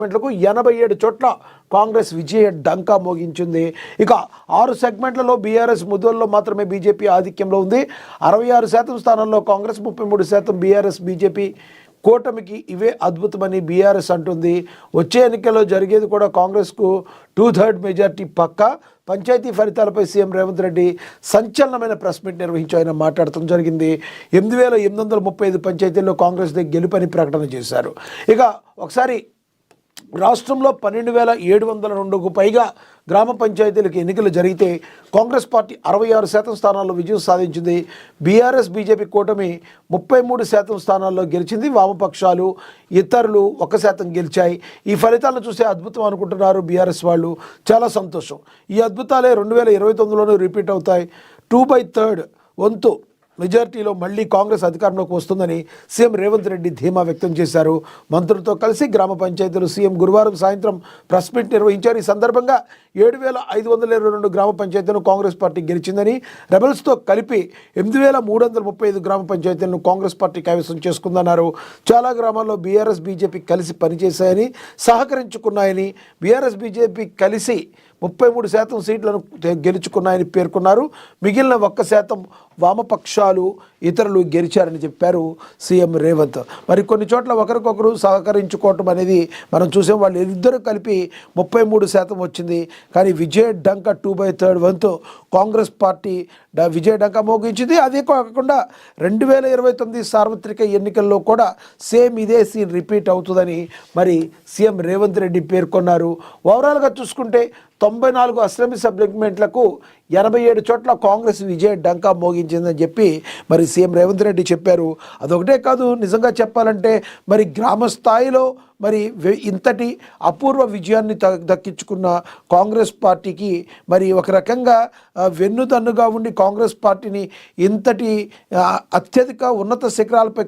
సెగ్మెంట్లకు 87 చోట్ల కాంగ్రెస్ విజయ డంకా మోగించింది. ఇక 6 సెగ్మెంట్లలో బీఆర్ఎస్ ముద్దుల్లో మాత్రమే బీజేపీ ఆధిక్యంలో ఉంది. 66% స్థానాల్లో కాంగ్రెస్, 33% బీఆర్ఎస్. బీజేపీ కూటమికి ఇవే అద్భుతమని బీఆర్ఎస్ అంటుంది. వచ్చే ఎన్నికల్లో జరిగేది కూడా కాంగ్రెస్కు 2/3 మెజార్టీ పక్కా. పంచాయతీ ఫలితాలపై సీఎం రేవంత్ రెడ్డి సంచలనమైన ప్రెస్ మీట్ నిర్వహించి ఆయన మాట్లాడటం జరిగింది. 8835 పంచాయతీల్లో కాంగ్రెస్ గెలుపని ప్రకటన చేశారు. ఇక ఒకసారి రాష్ట్రంలో 12,702కు పైగా గ్రామ పంచాయతీలకు ఎన్నికలు జరిగితే కాంగ్రెస్ పార్టీ 66% స్థానాల్లో విజయం సాధించింది. బీఆర్ఎస్ బీజేపీ కూటమి 33% స్థానాల్లో గెలిచింది. వామపక్షాలు ఇతరులు 1% గెలిచాయి. ఈ ఫలితాలను చూసే అద్భుతం అనుకుంటున్నారు బీఆర్ఎస్ వాళ్ళు. చాలా సంతోషం. ఈ అద్భుతాలే 2029లోనూ రిపీట్ అవుతాయి. 2/3 వంతు మెజార్టీలో మళ్లీ కాంగ్రెస్ అధికారంలోకి వస్తుందని సీఎం రేవంత్ రెడ్డి ధీమా వ్యక్తం చేశారు. మంత్రులతో కలిసి గ్రామ పంచాయతీలు సీఎం గురువారం సాయంత్రం ప్రెస్ మీట్ నిర్వహించారు. ఈ సందర్భంగా 7,522 గ్రామ పంచాయతీలను కాంగ్రెస్ పార్టీ గెలిచిందని, రెబల్స్తో కలిపి 8,335 గ్రామ పంచాయతీలను కాంగ్రెస్ పార్టీ కైవసం చేసుకుందన్నారు. చాలా గ్రామాల్లో బీఆర్ఎస్ బీజేపీ కలిసి పనిచేశాయని, సహకరించుకున్నాయని, బీఆర్ఎస్ బీజేపీ కలిసి 33% సీట్లను గెలుచుకున్నాయని పేర్కొన్నారు. మిగిలిన 1% వామపక్షాలు ఇతరులు గెలిచారని చెప్పారు సీఎం రేవంత్. మరి కొన్ని చోట్ల ఒకరికొకరు సహకరించుకోవటం అనేది మనం చూసాం. వాళ్ళు ఇద్దరు కలిపి 33% వచ్చింది. కానీ విజయ డంక 2/3 వంతు కాంగ్రెస్ పార్టీ విజయ డంక మోగించింది. అదే కాకుండా 2029 సార్వత్రిక ఎన్నికల్లో కూడా సేమ్ ఇదే సీన్ రిపీట్ అవుతుందని మరి సీఎం రేవంత్ రెడ్డి పేర్కొన్నారు. ఓవరాల్గా చూసుకుంటే 94 అసెంబ్లీ సెగ్మెంట్లకు 87 చోట్ల కాంగ్రెస్ విజయ డంకా మోగించిందని చెప్పి మరి సీఎం రేవంత్ రెడ్డి చెప్పారు. అదొకటే కాదు, నిజంగా చెప్పాలంటే మరి గ్రామ స్థాయిలో మరి ఇంతటి అపూర్వ విజయాన్ని దక్కించుకున్న కాంగ్రెస్ పార్టీకి మరి ఒక రకంగా వెన్నుదన్నుగా ఉండి కాంగ్రెస్ పార్టీని ఇంతటి అత్యధిక ఉన్నత శిఖరాలపై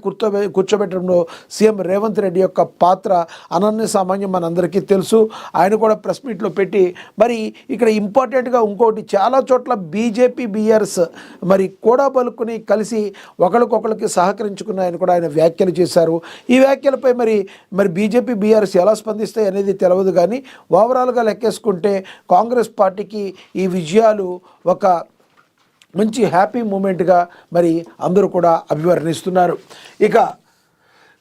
కూర్చోబెట్టడంలో సీఎం రేవంత్ రెడ్డి యొక్క పాత్ర అనన్య సామాన్యం మనందరికీ తెలుసు. ఆయన కూడా ప్రెస్ మీట్లో పెట్టి మరి ఇక్కడ ఇంపార్టెంట్గా ఇంకోటి, చాలా చోట్ల బీజేపీ బీఆర్ఎస్ మరి కూడా బలుకుని కలిసి ఒకరికొకరికి సహకరించుకున్నాయని కూడా ఆయన వ్యాఖ్యలు చేశారు. ఈ వ్యాఖ్యలపై మరి బీజేపీ బీఆర్ఎస్ ఎలా స్పందిస్తాయి అనేది తెలియదు. కానీ ఓవరాల్గా లెక్కేసుకుంటే కాంగ్రెస్ పార్టీకి ఈ విజయాలు ఒక మంచి హ్యాపీ మూమెంట్గా మరి అందరూ కూడా అభివర్ణిస్తున్నారు. ఇక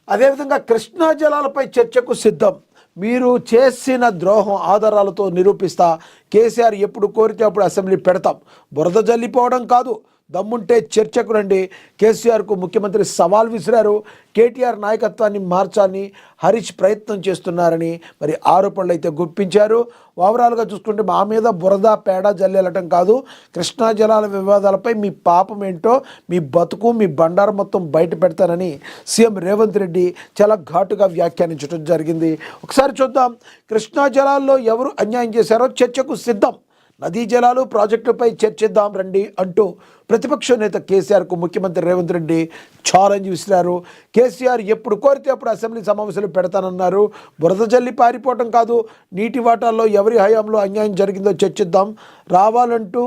అదేవిధంగా కృష్ణా జలాలపై చర్చకు సిద్ధం. మీరు చేసిన ద్రోహం ఆధారాలతో నిరూపిస్తా. కేసీఆర్ ఎప్పుడు కోరితే అప్పుడు అసెంబ్లీ పెడతాం. బురద జల్లిపోవడం కాదు, దమ్ముంటే చర్చకు రండి. కేసీఆర్కు ముఖ్యమంత్రి సవాల్ విసిరారు. కేటీఆర్ నాయకత్వాన్ని మార్చాలని హరీష్ ప్రయత్నం చేస్తున్నారని మరి ఆరోపణలు అయితే గుప్పించారు. ఓవరాల్గా చూసుకుంటే మా మీద బురద పేడ జల్లేలటం కాదు, కృష్ణా జలాల వివాదాలపై మీ పాపం ఏంటో, మీ బతుకు, మీ బండారం మొత్తం బయట పెడతానని సీఎం రేవంత్ రెడ్డి చాలా ఘాటుగా వ్యాఖ్యానించడం జరిగింది. ఒకసారి చూద్దాం. కృష్ణా జలాల్లో ఎవరు అన్యాయం చేశారో చర్చకు సిద్ధం. నదీ జలాలు ప్రాజెక్టులపై చర్చిద్దాం రండి అంటూ ప్రతిపక్ష నేత కేసీఆర్కు ముఖ్యమంత్రి రేవంత్ రెడ్డి ఛాలెంజ్ విసిరారు. కేసీఆర్ ఎప్పుడు కోరితే అప్పుడు అసెంబ్లీ సమావేశాలు పెడతానన్నారు. బురద జల్లి పారిపోవటం కాదు, నీటి వాటాల్లో ఎవరి హయాంలో అన్యాయం జరిగిందో చర్చిద్దాం రావాలంటూ